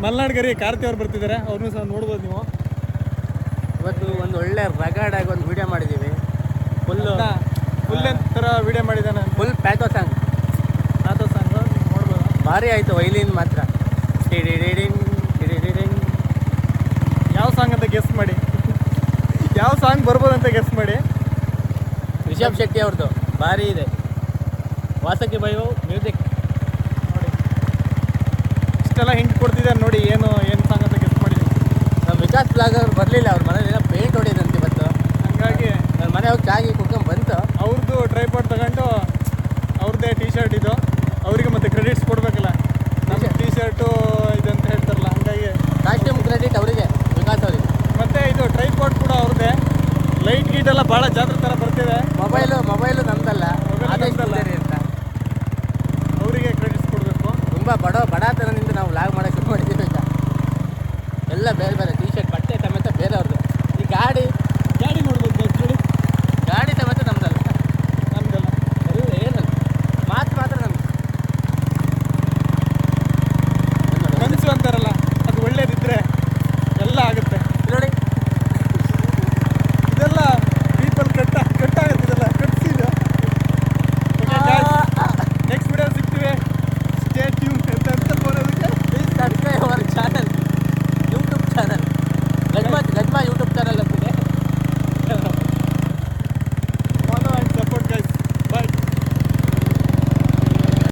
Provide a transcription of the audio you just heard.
ಮಲ್ನಾಡ್ ಗರಿ ಕಾರ್ತಿ ಅವ್ರು ಬರ್ತಿದ್ದಾರೆ, ಅವ್ರನ್ನೂ ಸಹ ನೋಡ್ಬೋದು ನೀವು. ಇವತ್ತು ಒಂದು ಒಳ್ಳೆ ರಗಡ್ ಆಗಿ ಒಂದು ವಿಡಿಯೋ ಮಾಡಿದ್ದೀವಿ. ಫುಲ್ ಥರ ವಿಡಿಯೋ ಮಾಡಿದ್ದಾನೆ, ಫುಲ್ ಪ್ಯಾಥೋ ಸಾಂಗ್ ನೋಡ್ಬೋದು. ಭಾರಿ ಆಯಿತು ವೈಲಿನ್ ಮಾತ್ರ. ಯಾವ ಸಾಂಗ್ ಅಂತ ಗೆಸ್ ಮಾಡಿ, ಯಾವ ಸಾಂಗ್ ಬರ್ಬೋದು ಅಂತ ಗೆಸ್ ಮಾಡಿ. ರಿಷಬ್ ಶೆಟ್ಟಿ ಅವ್ರದ್ದು ಭಾರಿ ಇದೆ. ವಾಸಕಿ ಬೈವು ಮ್ಯೂಸಿಕ್ ನೋಡಿ, ಇಷ್ಟೆಲ್ಲ ಹಿಂಟ್ ಕೊಡ್ತಿದ್ದಾರೆ ನೋಡಿ. ಏನು ಸಾಂಗ್ ಅಂತ ಗೆಸ್ ಮಾಡಿ. ನಮ್ಮ ವಿಕಾಸ್ ಬ್ಲಾಗರ್ ಬರಲಿಲ್ಲ, ಅವ್ರ ಮನೇಲಿ ಪೇಂಟ್ ಹೊಡಿದಂತೆ ಇವತ್ತು. ಹಂಗಾಗಿ ನನ್ನ ಮನೆ ಹೋಗಿ ಚಾಗಿ ಕುಡ್ಕೊಂಡು ಬಂತು. ಅವ್ರದ್ದು ಟ್ರೈಪಾಡ್ ತಗೊಂಡು ಅವ್ರದ್ದೇ ಟೀ ಶರ್ಟ್ ಇದು, ಅವರಿಗೆ ಮತ್ತೆ ಕ್ರೆಡಿಟ್ಸ್ ಕೊಡಬೇಕಲ್ಲ. ನಮ್ಮ ಟೀ ಶರ್ಟು ಇದಂತ ಹೇಳ್ತಾರಲ್ಲ, ಹಂಗಾಗಿ ಕಾಸ್ಟ್ಯೂಮ್ ಕ್ರೆಡಿಟ್ ಅವರಿಗೆ, ವಿಕಾಸ್ ಅವರಿಗೆ. ಮತ್ತೆ ಇದು ಟ್ರೈಪಾಡ್ ಕೂಡ ಅವ್ರದ್ದೇ. ಲೈಟ್ ಗೀಟ್ ಎಲ್ಲ ಭಾಳ ಜಾತ್ರೆ ಥರ ಬರ್ತಿದೆ. ಮೊಬೈಲು ನಮ್ದಲ್ಲ, ನಮ್ದಲ್ಲ. ಅಂತ ಅವರಿಗೆ ಕ್ರೆಡಿಟ್ಸ್ ಕೊಡಬೇಕು. ತುಂಬ ಬಡತನದಿಂದ ನಾವು ಲಾಗ್ ಮಾಡೋಕ್ಕೆ ಶುರು ಮಾಡಿದ್ದೀವಿ. ಈಗ ಎಲ್ಲ ಬೇರೆ ಬೇರೆ